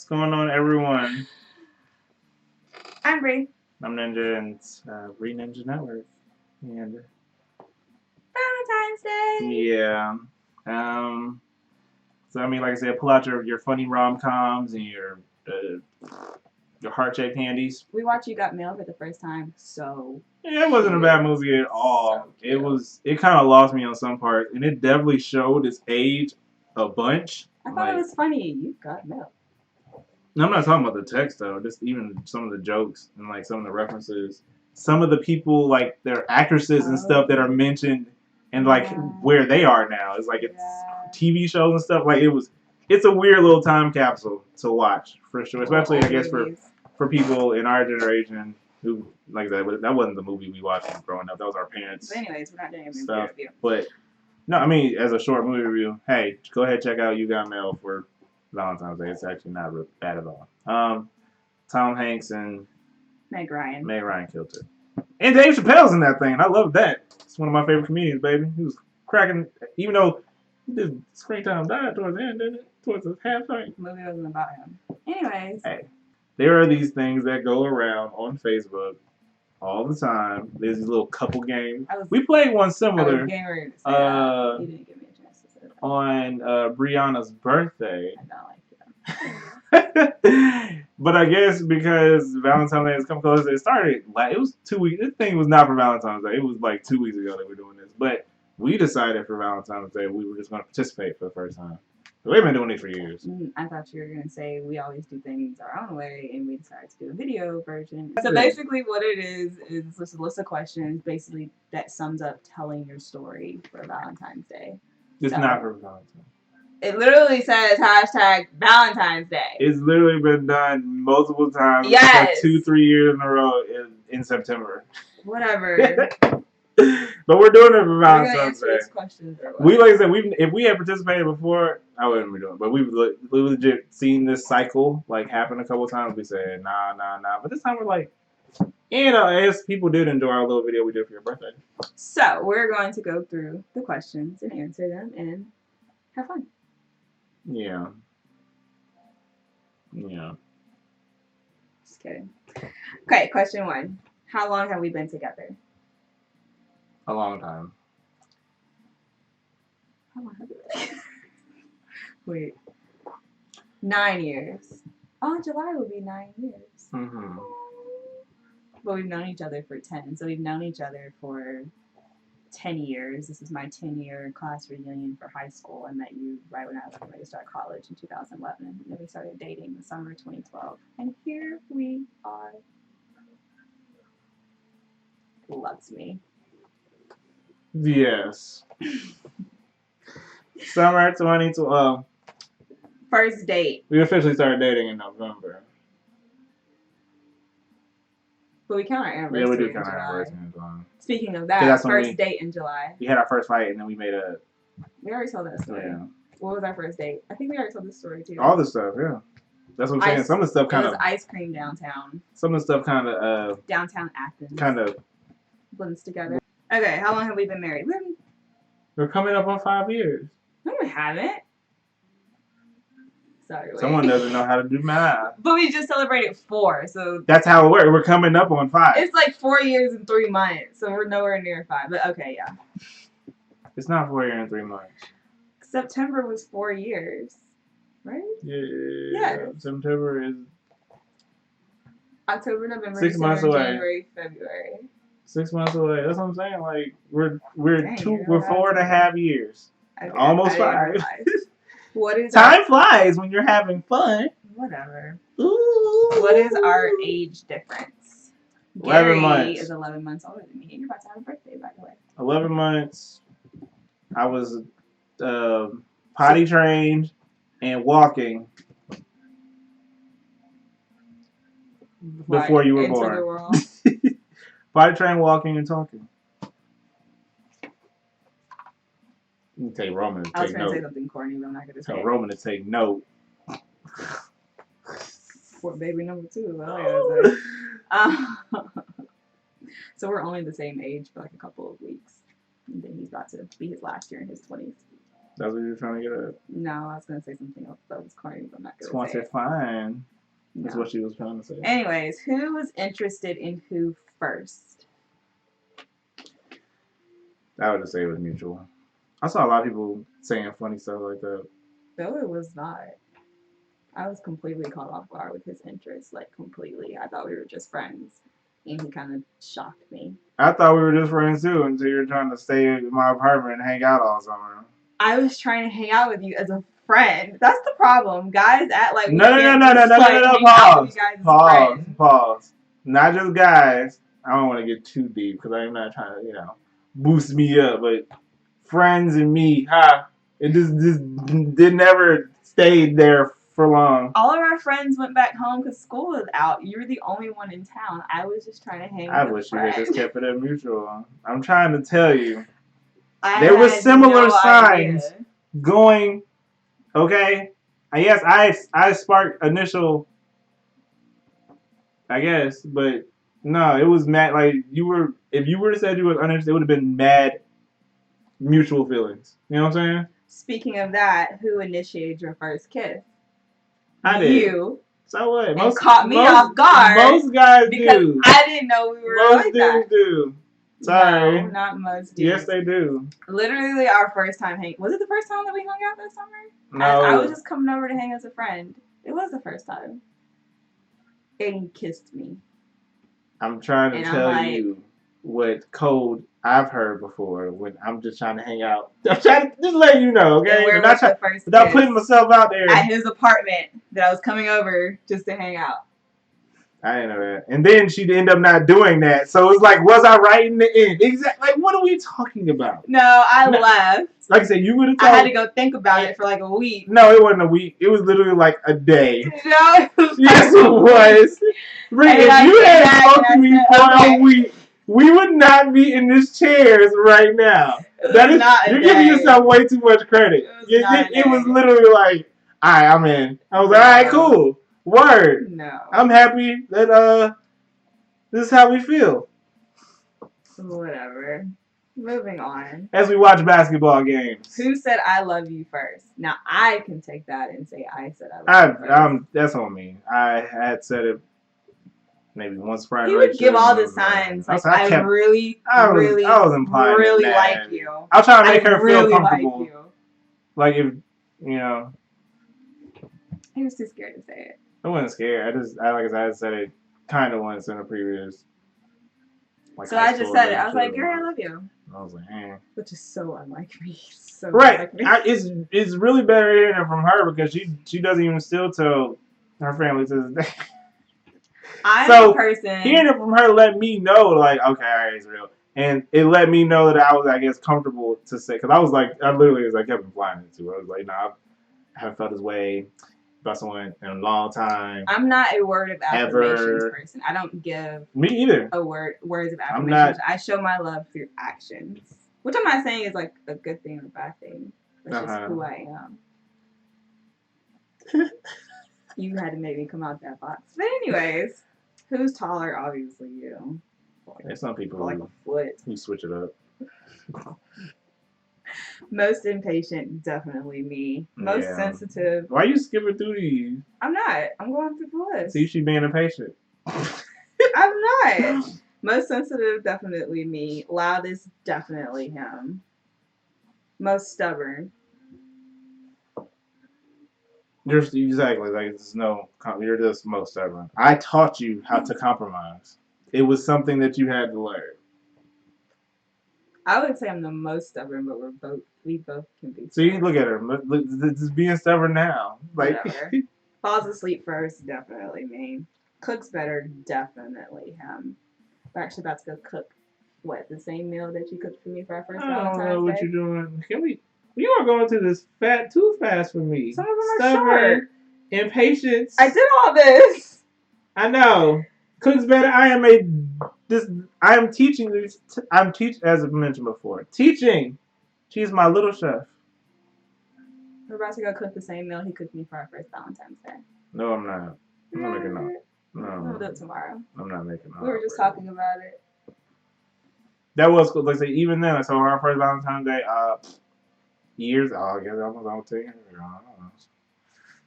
What's going on, everyone? I'm Bree. I'm Ninja and Bree Ninja Network. And Valentine's Day. yeah, so I mean, like I said, pull out your funny rom-coms and your heart-shaped handies. We watched You Got Mail for the first time, so Yeah, it wasn't a bad movie at all. It kind of lost me on some parts, and it definitely showed its age a bunch. I thought it was funny. You Got Mail. I'm not talking about the text though. Just even some of the jokes and like some of the references. Some of the people, like their actresses and stuff that are mentioned, and like where they are now. It's like it's TV shows and stuff. Like it's a weird little time capsule to watch for sure. Especially I guess for people in our generation who, like that wasn't the movie we watched growing up. That was our parents. But anyways, we're not doing a movie stuff. review. But no, I mean as a short movie review. Hey, go ahead check out You Got Mail for Valentine's Day. It's actually not bad at all. Tom Hanks and Meg Ryan. Meg Ryan killed it. And Dave Chappelle's in that thing. I love that. It's one of my favorite comedians, baby. He was cracking, even though his screen time died towards the end, didn't it? Towards the halftime. The movie wasn't about him. Anyways. Hey, there are these things that go around on Facebook all the time. There's these little couple games. We played one similar. I was getting ready to say that. You didn't give me a chance to say that. On Brianna's birthday. I don't like But I guess because Valentine's Day has come close, it started. It was 2 weeks. This thing was not for Valentine's Day. It was like 2 weeks ago that we were doing this. But we decided for Valentine's Day we were just going to participate for the first time. We've been doing it for years. I thought you were going to say we always do things our own way, and we decided to do a video version. So basically what it is just a list of questions basically that sums up telling your story for Valentine's Day. It's not for Valentine's. It literally says hashtag Valentine's Day. It's literally been done multiple times. Yes. For 2-3 years in a row in September. Whatever. But we're doing it for Valentine's Day. Questions we, like I said, if we had participated before, I wouldn't be doing it. But we've legit seen this cycle like happen a couple times. We said, nah. But this time we're like, as people did enjoy our little video we did for your birthday. So we're going to go through the questions and answer them and have fun. Yeah. Just kidding. Okay, question 1. How long have we been together? A long time. How long have we been together? Wait. 9 years. Oh, July will be 9 years. Mm-hmm. But we've known each other for 10. So we've known each other for 10 years. This is my 10-year class reunion for high school. I met you right when I was ready to start college in 2011. And then we started dating the summer of 2012. And here we are. Loves me. Yes. Summer 2012. First date. We officially started dating in November. But we count our anniversary. Yeah, we do count our anniversary in July. Speaking of that, first date in July. We had our first fight and then we made a... We already told that story. Yeah. What was our first date? I think we already told this story too. All the stuff, yeah. That's what I'm saying. Some of the stuff kind of... ice cream downtown. Some of the stuff kind of... downtown Athens. Kind of... blends together. Okay, how long have we been married? We're coming up on 5 years. No, we haven't. Sorry, wait. Someone doesn't know how to do math. But we just celebrated 4, so... That's how it works. We're coming up on 5. It's like 4 years and 3 months, so we're nowhere near 5. But okay, yeah. It's not 4 years and 3 months. September was 4 years, right? Yeah. September is... October, November, 6 months away. January, February. 6 months away. That's what I'm saying. Like we're 4.5 years. Okay, Almost 5. What is time flies when you're having fun. Whatever. Ooh. What is our age difference? 11 Gary months. is 11 months older than me. And you're about to have a birthday, by the way. 11 months. I was potty trained and walking before you were born. The world. Potty trained, walking, and talking. You can tell Roman to take note. I was going to say something corny, but I'm not going to say it. Tell Roman to take note. For baby number 2. So we're only the same age for like a couple of weeks. And then he's about to be his last year in his 20s. That's what you're trying to get at. No, I was gonna say something else that was corny, but I'm not Just gonna want say to it. fine. That's No. what she was trying to say. Anyways, who was interested in who first? I would just say it was mutual. I saw a lot of people saying funny stuff like that. No, it was not. I was completely caught off guard with his interest, like completely. I thought we were just friends, and he kind of shocked me. I thought we were just friends too until you were trying to stay in my apartment and hang out all summer. I was trying to hang out with you as a friend. That's the problem. Guys act like No. Pause. Not just guys. I don't want to get too deep because I'm not trying to, boost me up. But friends and me, it just did never stayed there for long. All of our friends went back home because school was out. You were the only one in town. I was just trying to hang out. I wish you had just kept it at mutual. I'm trying to tell you. There were similar signs going. Okay. Yes, I sparked initial. I guess, but no, it was mad. Like you were. If you would have said you were uninterested, it would have been mad. Mutual feelings. You know what I'm saying? Speaking of that, who initiated your first kiss? I did. You. So what? Most caught me off guard. Most guys because do. I didn't know we were most like that. Most dudes do. Sorry. No, not most dudes. Yes, they do. Literally, our first time hanging. Was it the first time that we hung out this summer? No. I was just coming over to hang as a friend. It was the first time. And kissed me. I'm trying to tell you what code I've heard before when I'm just trying to hang out. I'm trying to just let you know, okay? Where was the first without putting myself out there. At his apartment that I was coming over just to hang out. I didn't know that. And then she'd end up not doing that. So it's like, was I right in the end? Exactly. Like, what are we talking about? No, I left. Like I said, you would have told I had to go think about it for like a week. No, it wasn't a week. It was literally like a day. No, it was yes, it was. Rick, if you had spoken to me for a week, we would not be in these chairs right now. You're giving yourself way too much credit. It was literally like, all right, I'm in. I was like, all right, cool. Word. No. I'm happy that this is how we feel. Whatever. Moving on. As we watch basketball games. Who said I love you first? Now I can take that and say I said I love you first. That's on me. I had said it maybe once prior. He would give all the signs. Like I really like you. I was trying to make her feel comfortable. Like if He was too scared to say it. I wasn't scared. Like I said it kind of once in a previous. Like so I just said it. I was like, "Girl, I love you." I was like, "Eh." Which is so unlike me. So right. Unlike me. It's really better hearing it from her because she doesn't even still tell her family to this day. I'm the person. Hearing it from her let me know, like, okay, all right, it's real. And it let me know that I was, I guess, comfortable to say, because I was like, I literally was like, kept implying it to her. I was like, I haven't felt this way about someone in a long time. I'm not a word of affirmations person. I don't give me either words of affirmations. I show my love through actions, which I'm not saying is like a good thing or a bad thing. That's just who I am. You had to make me come out that box. But anyways, who's taller? Obviously you. There's some people like a foot. You switch it up. Most impatient, definitely me. Most sensitive. Why are you skipping through these? I'm not. I'm going through the list. See, she being impatient. I'm not. Most sensitive, definitely me. Loudest, definitely him. Most stubborn. You're exactly like there's no. You're just most stubborn. I taught you how to compromise. It was something that you had to learn. I would say I'm the most stubborn, but we both can be. So you look at her, just being stubborn now. Like falls asleep first, definitely me. Cooks better, definitely him. We're actually about to go cook. What, the same meal that you cooked for me for our first Valentine's Day? I don't know what you're doing. Can we? You are going to this too fast for me. Some of them are stubborn, short. Impatience. I did all this. I know. Cooks better. I am teaching this. As I mentioned before. Teaching. She's my little chef. We're about to go cook the same meal he cooked me for our first Valentine's Day. No, I'm not. I'm not making no. We'll do it tomorrow. I'm not making no. We were just talking about it. That was cool. Like I say, even then, so our first Valentine's Day, years. Oh, I guess almost 10 years. I don't know.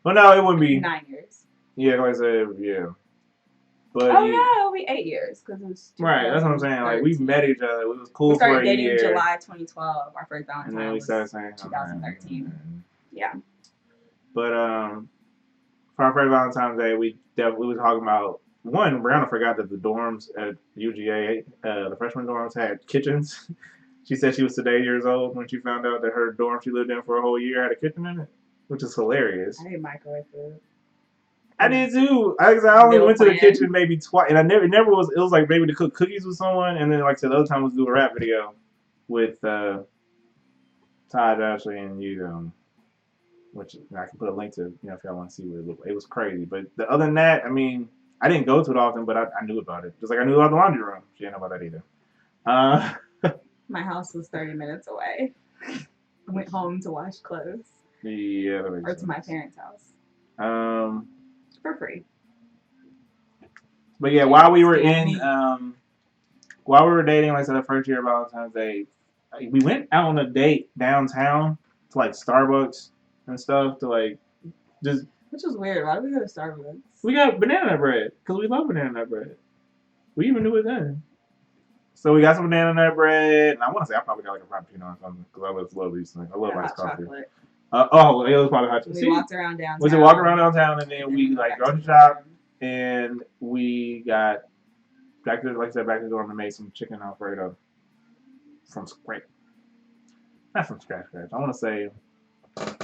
Well, no, it wouldn't be 9 years. Yeah, like I said, yeah. But oh yeah, it'll be 8 years because it was right. That's what I'm saying. Like we met each other. We was cool we started for a dating year. July 2012. Our first Valentine and then we started saying 2013. Yeah. But for our first Valentine's Day, we was talking about one. Brianna forgot that the dorms at UGA, the freshman dorms, had kitchens. She said she was today years old when she found out that her dorm she lived in for a whole year had a kitchen in it, which is hilarious. I ate microwave food. I did too. I only went to the kitchen maybe twice, and it never was. It was like maybe to cook cookies with someone, and then like I said, the other time was do a rap video with Todd, Ashley, and you. Which I can put a link to, if y'all want to see what it looked like. It was crazy, but other than that, I mean, I didn't go to it often, but I knew about it. Just like I knew about the laundry room. She didn't know about that either. My house was 30 minutes away. I went home to wash clothes. Yeah, that makes or sense. to my parents' house. For free. But yeah, while we were dating, like I said, the first year of Valentine's Day, we went out on a date downtown to like Starbucks and stuff to like just. Which was weird. Why did we go to Starbucks? We got banana bread because we love banana bread. We even knew it then. So we got some banana nut bread, and I want to say I probably got like a frappuccino or something because I love these things. I love iced coffee. Chocolate. It was probably hot chocolate. We walked around downtown. We walked around downtown, and then we like grocery shop, and we got back to back to the dorm and made some chicken Alfredo from scratch. Not from scratch. I want to say,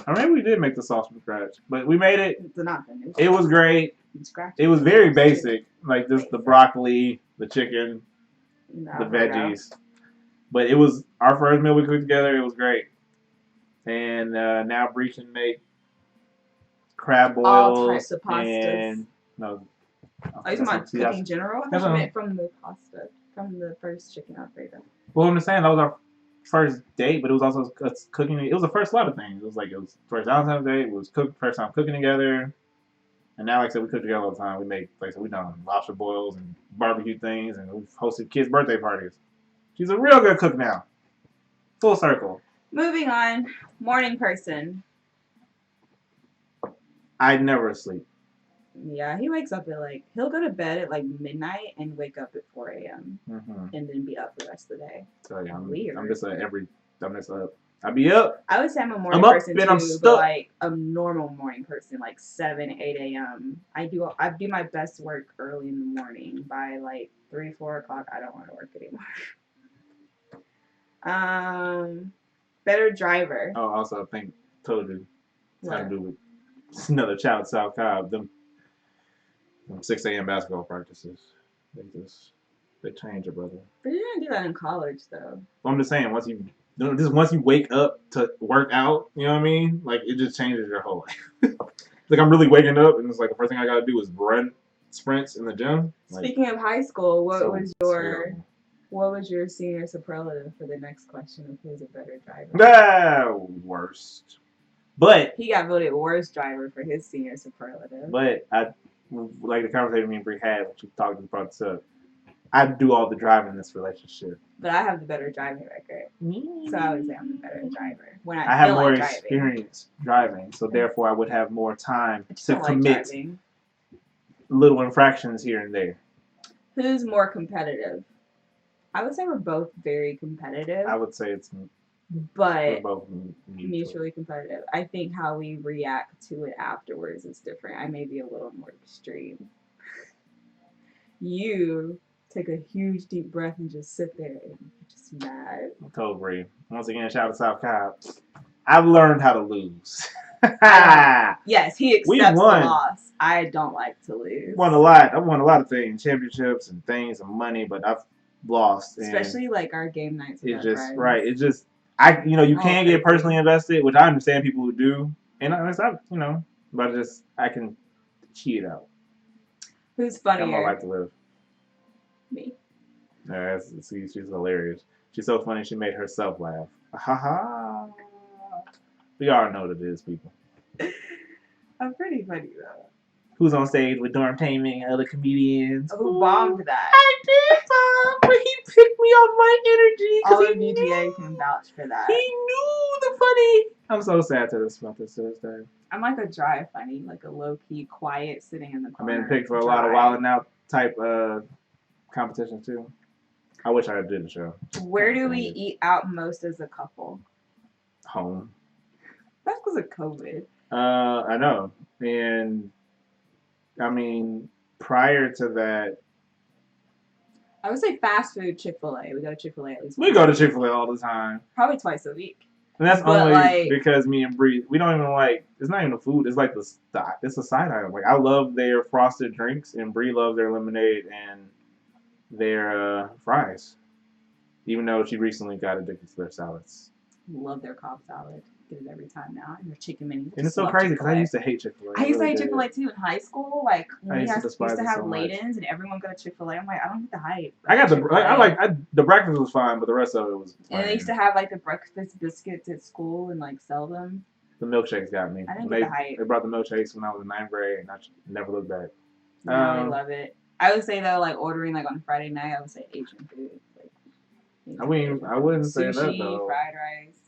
or maybe we did make the sauce from scratch, but we made it. It was great. It was very basic, like just the broccoli, the chicken, the veggies. But it was our first meal we cooked together. It was great. And now Bree can make crab boils. All types of pastas. And, are you talking about cooking in general? I thought you meant from the pasta, from the first chicken Alfredo. Well, I'm just saying that was our first date, but it was also cooking. It was the first lot of things. It was first Valentine's Day. It was first time cooking together. And now, like I said, we cook together all the time. We make, like I said, we done lobster boils and barbecue things, and we've hosted kids' birthday parties. She's a real good cook now. Full circle. Moving on. Morning person. I'd never sleep. Yeah, he wakes up at he'll go to bed at midnight and wake up at 4 a.m. And then be up the rest of the day. So yeah, I'm just I'll be up. I would say I'm a morning person too, but a normal morning person, 7, 8 a.m. I do my best work early in the morning. By 3, 4 o'clock, I don't want to work anymore. Better driver. Oh, also I told you it's got to do with another child, South Cobb. Them 6 a.m. basketball practices. They change it, brother. But you didn't do that in college, though. Well, I'm just saying, once you wake up to work out, you know what I mean? It just changes your whole life. I'm really waking up, and it's the first thing I gotta do is run sprints in the gym. Speaking of high school, what was your senior superlative for the next question of who's a better driver? Worst. But he got voted worst driver for his senior superlative. But the conversation me and Bree had when she brought this up. I do all the driving in this relationship. But I have the better driving record. So I would say I'm the better driver. When I have more experience driving, so therefore I would have more time to commit little infractions here and there. Who's more competitive? I would say we're both very competitive. I would say it's we're both mutually competitive. I think how we react to it afterwards is different. I may be a little more extreme. You take a huge deep breath and just sit there and just mad. I told Bree. Once again, shout out to South Cobb. I've learned how to lose. Yes, he accepts the loss. I don't like to lose. Won a lot. I've won a lot of things, championships and things and money, but I've lost. Especially our game nights. It's just friends. Right. It's just you can get personally invested, which I understand people who do, and but I can cheat out. Who's funnier? That's my life to live. Me. Yeah, she's hilarious. She's so funny. She made herself laugh. Ha ha. We all know that it is, people. I'm pretty funny though. Who's on stage with Dorm Taming and other comedians? Who bombed that? I did bomb, but he picked me off my energy. All of UGA can vouch for that. He knew the funny. I'm so sad to this about this Thursday. I'm like a dry funny, like a low key, quiet, sitting in the I've corner. been picked for a lot of wilding out type competitions too. I wish I did the show. Where do we eat out most as a couple? Home. That's because of COVID. I know, and I mean, prior to that, I would say fast food, Chick-fil-A. We go to Chick-fil-A at least. We go to Chick-fil-A all the time. Probably twice a week. And that's only because me and Bree, we don't even like, it's not even the food, it's like it's a side item. Like, I love their frosted drinks, and Bree loves their lemonade and their fries. Even though she recently got addicted to their salads. Love their Cobb salad. Get it every time now. And their chicken mini. And it's so crazy because I used to hate Chick-fil-A. I used to hate Chick-fil-A too in high school. Like when we used to have so lay-ins and everyone go to Chick-fil-A. I'm like, I don't get the hype. I got the breakfast was fine, but the rest of it was fine. And they used to have like the breakfast biscuits at school and like sell them. The milkshakes got me. I didn't get the hype. They brought the milkshakes when I was in 9th grade, and I never looked back. I love it. I would say though, like ordering like on Friday night, I would say Asian food. I mean, I wouldn't say that though. Sushi, fried rice.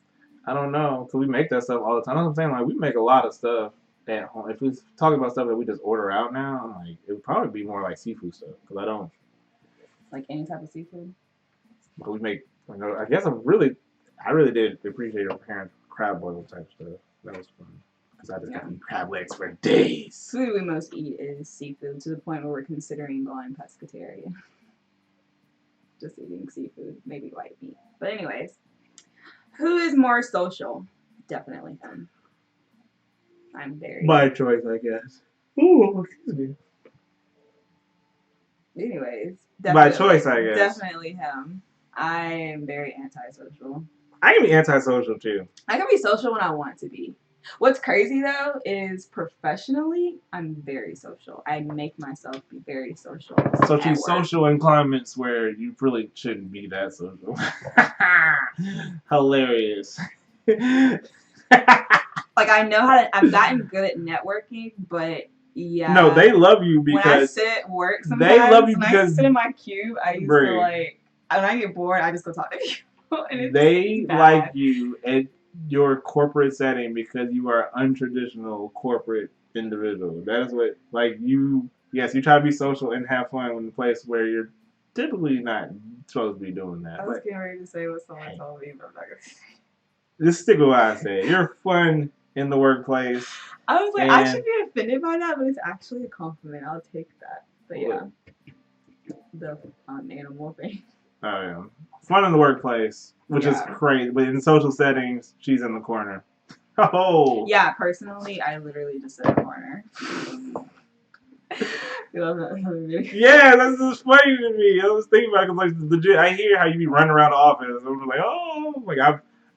I don't know, cause we make that stuff all the time. That's what I'm saying. Like, we make a lot of stuff at home. If we talk about stuff that we just order out now, I'm like, it would probably be more like seafood stuff, cause I don't. Like any type of seafood. But we make. You know, I guess I really did appreciate our parents' crab boil type stuff. That was fun. Cause I just got eat crab legs for days. Food we most eat is seafood to the point where we're considering going pescatarian. Just eating seafood, maybe white meat. But anyways, who is more social? Definitely him. I'm very... By choice, I guess. Ooh, excuse me. Anyways. By choice, I guess. Definitely him. I am very antisocial. I can be antisocial, too. I can be social when I want to be. What's crazy, though, is professionally, I'm very social. I make myself be very social. So she's social in climates where you really shouldn't be that social. Hilarious. Like, I know how to... I've gotten good at networking, but... Yeah. No, they love you because... When I sit at work sometimes, they love you when because... I sit in my cube, I used to, like... When I get bored, I just go talk to people. And they like you at your corporate setting because you are an untraditional corporate individual. That is what... Like, you... Yes, you try to be social and have fun in a place where you're typically not supposed to be doing that. I was getting ready to say what someone told me, but I'm not going to say it. Just stick with what I said. You're fun in the workplace. I was like, I should be offended by that, but it's actually a compliment. I'll take that. But yeah, the animal thing. Oh yeah, fun in the workplace, which is crazy. But in social settings, she's in the corner. Oh. Yeah, personally, I literally just sit in the corner. Yeah, that's just funny to me. I was thinking about it because, like, legit, I hear how you be running around the office. I'm like, oh, like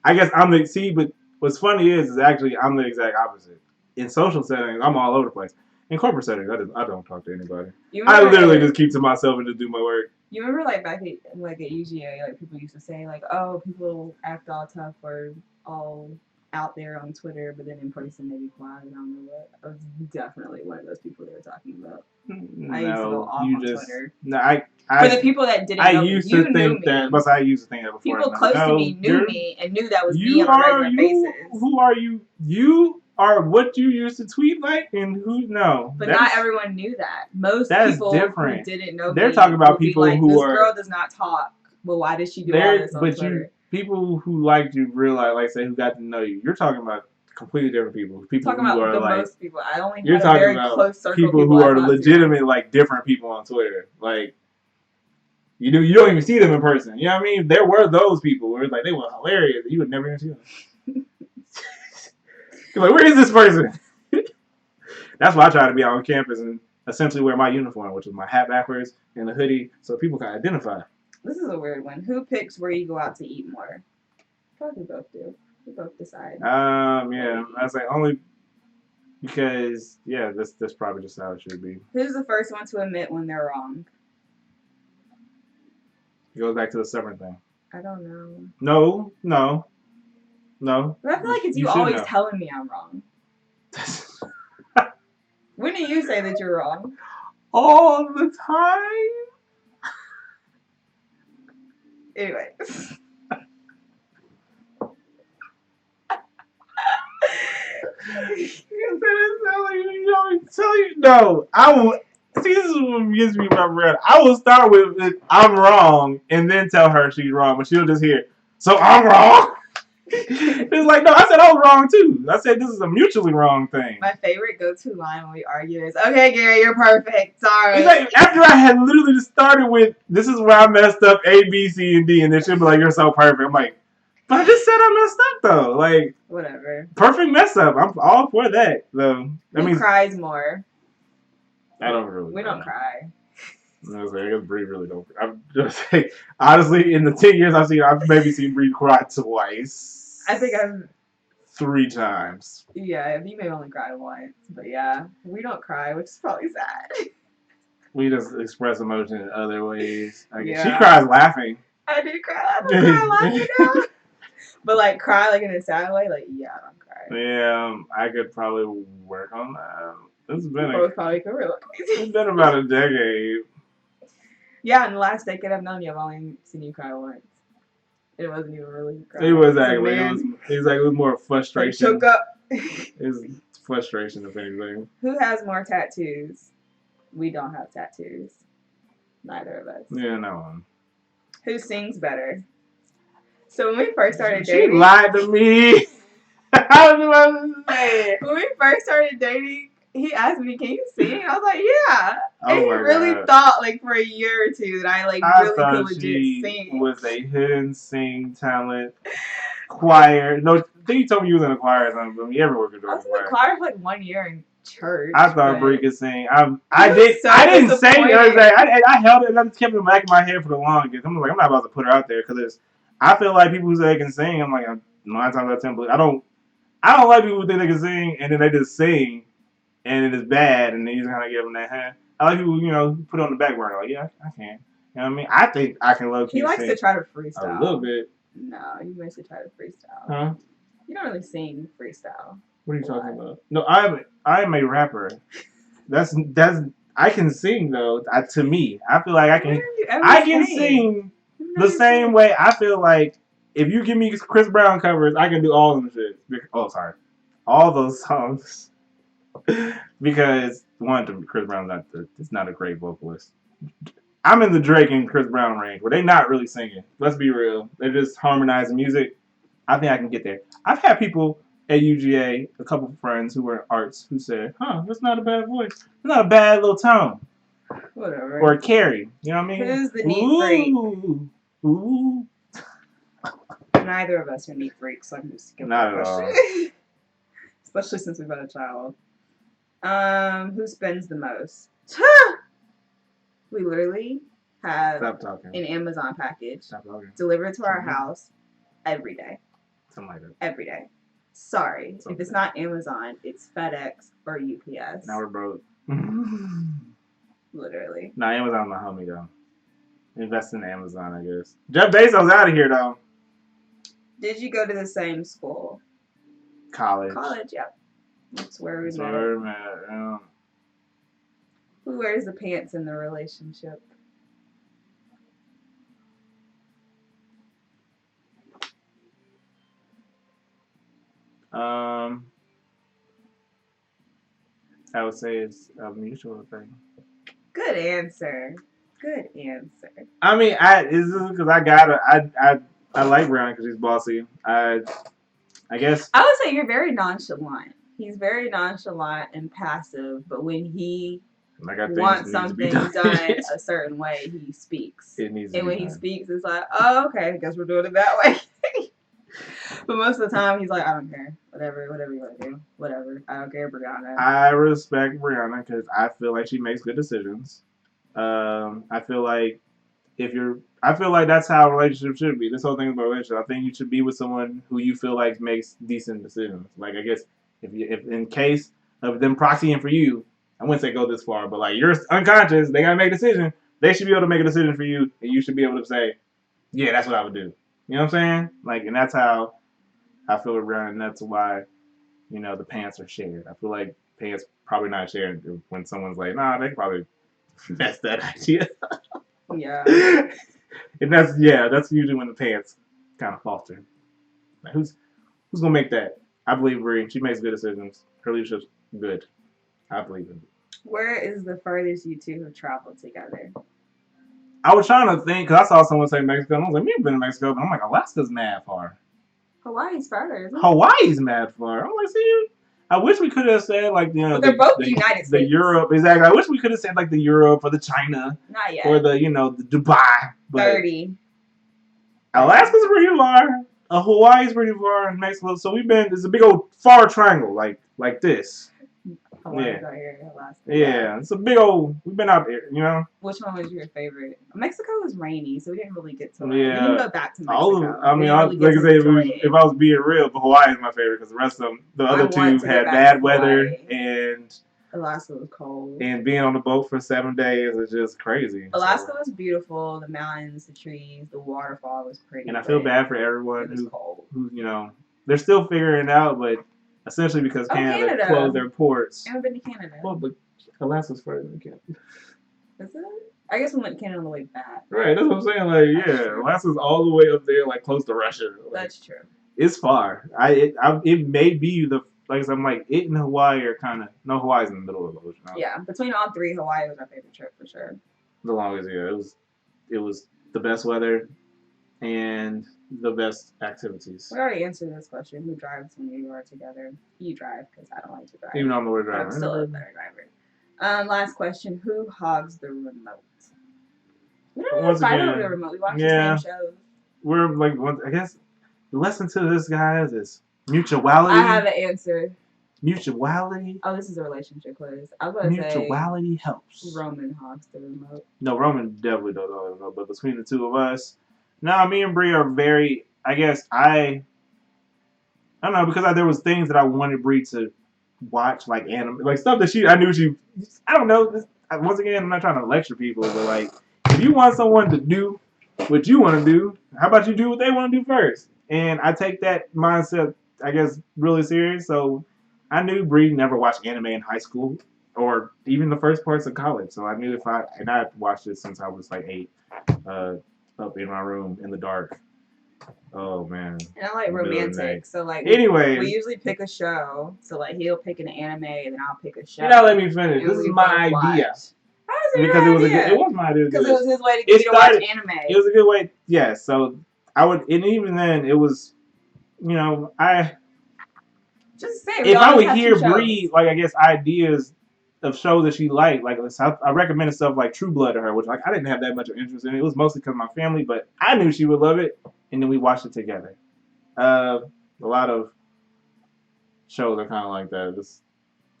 I guess I'm the but what's funny is actually I'm the exact opposite. In social settings, I'm all over the place. In corporate settings, I don't talk to anybody. I literally just keep to myself and just do my work. You remember, like, back at, like, at UGA, like, people used to say, like, oh, people act all tough or all out there on Twitter, but then in person they be quiet. I don't know what. I was definitely one of those people they were talking about. I used to go off on Twitter. No, for the people that didn't know me, used to think that, but I used to think that before. People close to me knew me and knew that was me on a regular basis. Who are you? You are what you used to tweet like, and who? No. But not everyone knew that. Most people who didn't know they're talking about people like, who this are. This girl does not talk. Well, why did she do all this on Twitter? People who liked you realize, like, say, who got to know you. You're talking about completely different people. People talking who about are the like. Most people. I only you're had talking a very about close circle people who are legitimate, like, different people on Twitter. Like, you don't even see them in person. You know what I mean? There were those people where it's like they were hilarious. You would never even see them. You're like, where is this person? That's why I try to be out on campus and essentially wear my uniform, which is my hat backwards and the hoodie, so people can identify. This is a weird one. Who picks where you go out to eat more? Probably both do. We both decide. Yeah. I say only because that's probably just how it should be. Who's the first one to admit when they're wrong? It goes back to the stubborn thing. I don't know. No. But I feel like it's you always telling me I'm wrong. When do you say that you're wrong? All the time. Anyways. No, I will. See, this is what gives me my bread. I will start with I'm wrong and then tell her she's wrong, but she'll just hear, so I'm wrong. It's like, no, I said I was wrong too. I said this is a mutually wrong thing. My favorite go-to line when we argue is, "Okay, Gary, you're perfect. Sorry." It's like after I had literally just started with, "This is where I messed up A, B, C, and D," and then she'll be like, "You're so perfect." I'm like, but I just said I messed up though. Like, whatever. Perfect mess up. I'm all for that though. Who cries more? I don't really. We don't cry. I guess Bree really don't. I'm just like, honestly, in the 10 years I've maybe seen Bree cry twice. I think I've 3 times. Yeah, you may only cry once, but yeah, we don't cry, which is probably sad. We just express emotion in other ways. I guess Yeah. she cries laughing. I do cry. I don't cry laughing now. But like cry like in a sad way, like yeah, I don't cry. Yeah, I could probably work on that. It's been It's been about a decade. Yeah, in the last decade I've known you, I've only seen you cry once. It wasn't even really crying. It was actually it was more frustration. Choke up. It was frustration, if anything. Who has more tattoos? We don't have tattoos. Neither of us. Yeah, no one. Who sings better? So when we first started dating, she lied to me. I was about to say it. When we first started dating, he asked me, "Can you sing?" I was like, "Yeah." Oh and he really thought like for a year or two that I really could legit sing. Was a hidden sing talent. Choir. No, I think you told me you was in a choir or something. I mean, everywhere could do I was in the choir for like 1 year in church. I thought Bree could sing. I didn't say it. I held it and I just kept it in the back of my head for the longest. I'm like, I'm not about to put her out there because I feel like people who say they can sing. I'm like, 9 times out of 10, but I don't like people who think they can sing and then they just sing and it is bad and then you just kind of give them that hand. I like people, put it on the back burner. Like, yeah, I can. You know what I mean? I think I can low key. He likes to try to freestyle a little bit. No, you mostly try to freestyle. Huh? You don't really sing freestyle. What are you talking about? No, I am a rapper. That's I can sing though. To me, I feel like I can sing the same way. I feel like if you give me Chris Brown covers, I can do all of them shit. Oh, sorry, all those songs. Because one, Chris Brown's not a great vocalist. I'm in the Drake and Chris Brown range where they're not really singing. Let's be real. They're just harmonizing music. I think I can get there. I've had people at UGA, a couple of friends who were in arts, who said, that's not a bad voice. It's not a bad little tone. Whatever. Or carry. You know what I mean? Who's the neat freak? Ooh. Neither of us are neat freaks, so I can just skip that question. Especially since we've had a child. Who spends the most? We literally have an Amazon package delivered to our house every day. Something like that. Every day. Sorry. If it's not Amazon, it's FedEx or UPS. Now we're broke. Literally. No, Amazon's my homie, though. Invest in Amazon, I guess. Jeff Bezos out of here, though. Did you go to the same school? College, yep. That's where we met. Yeah. Who wears the pants in the relationship? I would say it's a mutual thing. Good answer. I mean, is this because I like Brown because he's bossy. I guess. I would say you're very nonchalant. He's very nonchalant and passive, but when he wants something done a certain way, he speaks. And when he speaks, it's like, oh, okay, I guess we're doing it that way. But most of the time, he's like, I don't care. Whatever you want to do. Whatever. I don't care, Brianna. I respect Brianna because I feel like she makes good decisions. I feel like that's how a relationship should be. This whole thing is about a relationship. I think you should be with someone who you feel like makes decent decisions. Like, I guess if in case of them proxying for you, I wouldn't say go this far, but like you're unconscious, they gotta make a decision. They should be able to make a decision for you, and you should be able to say, yeah, that's what I would do. You know what I'm saying? Like, and that's how I feel around, and that's why, the pants are shared. I feel like pants probably not shared when someone's like, nah, they probably that's that idea. Yeah. And that's usually when the pants kind of falter. Like, who's gonna make that? I believe Bree. She makes good decisions. Her leadership's Good. I believe in it. Where is the furthest you two have traveled together? I was trying to think because I saw someone say Mexico, and I was like, we've been to Mexico, but I'm like, Alaska's mad far. Hawaii's further, isn't it? Hawaii's mad far. I'm like, see, I wish we could have said like but they're both the United States. The Europe, exactly. I wish we could have said like the Europe or the China. Not yet. Or the the Dubai. But 30. Alaska's pretty far. Hawaii's pretty far in Mexico. So we've been. It's a big old far triangle like this. Hawaii's out here, Alaska. Yeah, it's a big old. We've been out there, Which one was your favorite? Mexico was rainy, so we didn't really get to. Yeah. We didn't go back to Mexico. All of, I mean, like I say, if I was being real, but Hawaii is my favorite because the rest of them, the other two had bad weather and. Alaska was cold. And being on the boat for 7 days is just crazy. Alaska was beautiful. The mountains, the trees, the waterfall was pretty. And I feel bad for everyone who they're still figuring it out, but essentially because Canada closed their ports. I haven't been to Canada. Well, but Alaska's further than Canada. Is it? I guess we went to Canada on the way back. Right, that's what I'm saying. Like, yeah, Alaska's all the way up there, like close to Russia. Like, that's true. It's far. It may be the. Like I said, I'm like, it and Hawaii are kind of... No, Hawaii's in the middle of the ocean. Yeah, between all three, Hawaii was our favorite trip for sure. The longest, yeah. It was the best weather and the best activities. We already answered this question. Who drives when you are together? You drive, because I don't like to drive. Even though I'm the worst driver. I'm still a better driver. Last question. Who hogs the remote? We don't really fight over the remote. We watch the same shows. We're like, I guess, the lesson to this, guys, is... Mutuality. I have an answer. Mutuality. Oh, this is a relationship quiz. I was going to say. Mutuality helps. Roman hogs the remote. No, Roman definitely does all the remote. But between the two of us, me and Bree are very. I guess I don't know because there was things that I wanted Bree to watch, like anime, like stuff that I knew she. I don't know. Once again, I'm not trying to lecture people, but like, if you want someone to do what you want to do, how about you do what they want to do first? And I take that mindset, I guess, really serious. So I knew Bree never watched anime in high school or even the first parts of college. So I knew I watched it since I was like 8, up in my room in the dark. Oh man. And I like romantic. So like anyway, we usually pick a show. So like he'll pick an anime and then I'll pick a show. You're not letting me finish. This is my idea. Because it was my idea. Because it was his way to get you to watch anime. It was a good way. Yeah, so I would, and even then, it was, I. Just say. If I would hear Bree, like I guess ideas of shows that she liked, like I recommended stuff like True Blood to her, which like I didn't have that much of interest in. It was mostly because of my family, but I knew she would love it, and then we watched it together. A lot of shows are kind of like that.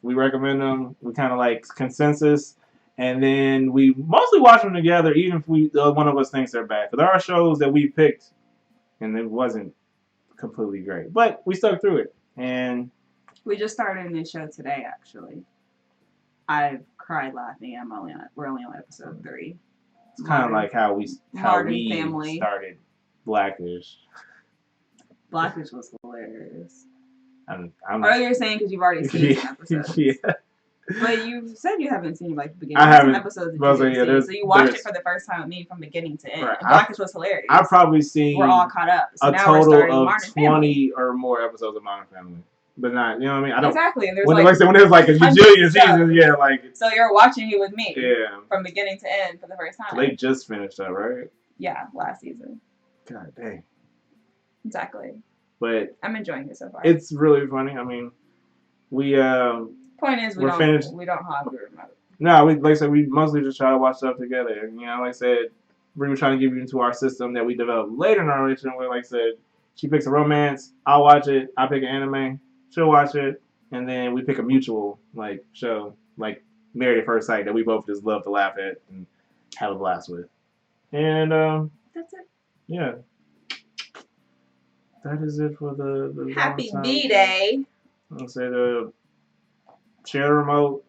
We recommend them. We kind of like consensus. And then we mostly watch them together, even if one of us thinks they're bad. Because there are shows that we picked, and it wasn't completely great. But we stuck through it. And we just started a new show today, actually. I've cried laughing. We're only on episode 3. It's kind of like how we started Blackish. Blackish was hilarious. I'm you're saying because you've already seen some episodes. Yeah. But you said you haven't seen like the beginning. I haven't. Some episodes that you didn't see. So you watched it for the first time with me from beginning to end. Right. And Blackish was hilarious. I've probably seen. We're all caught up. So a now total we're starting of Modern 20 Family. or more episodes of Modern Family, but not. You know what I mean? I don't. Exactly. And there's when there's like a gajillion seasons, yeah, like. So you're watching it with me. Yeah. From beginning to end for the first time. So they just finished up, right? Yeah, last season. God dang. Exactly. But I'm enjoying it so far. It's really funny. I mean, we Point is, we don't hog the remote. No, like I said, we mostly just try to watch stuff together. Like I said, we were trying to give you into our system that we developed later in our relationship. Where, like I said, she picks a romance, I'll watch it. I pick an anime, she'll watch it, and then we pick a mutual show, like Married at First Sight, that we both just love to laugh at and have a blast with. And that's it. Yeah, that is it for the Happy D-Day. I'll say share the remote.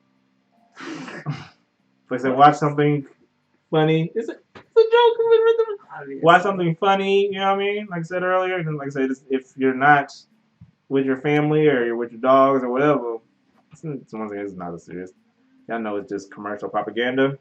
Like I said, watch something funny. It's a joke. Watch something funny, you know what I mean? Like I said earlier, and like I said, if you're not with your family or you're with your dogs or whatever, once again, it's not as serious. Y'all know it's just commercial propaganda.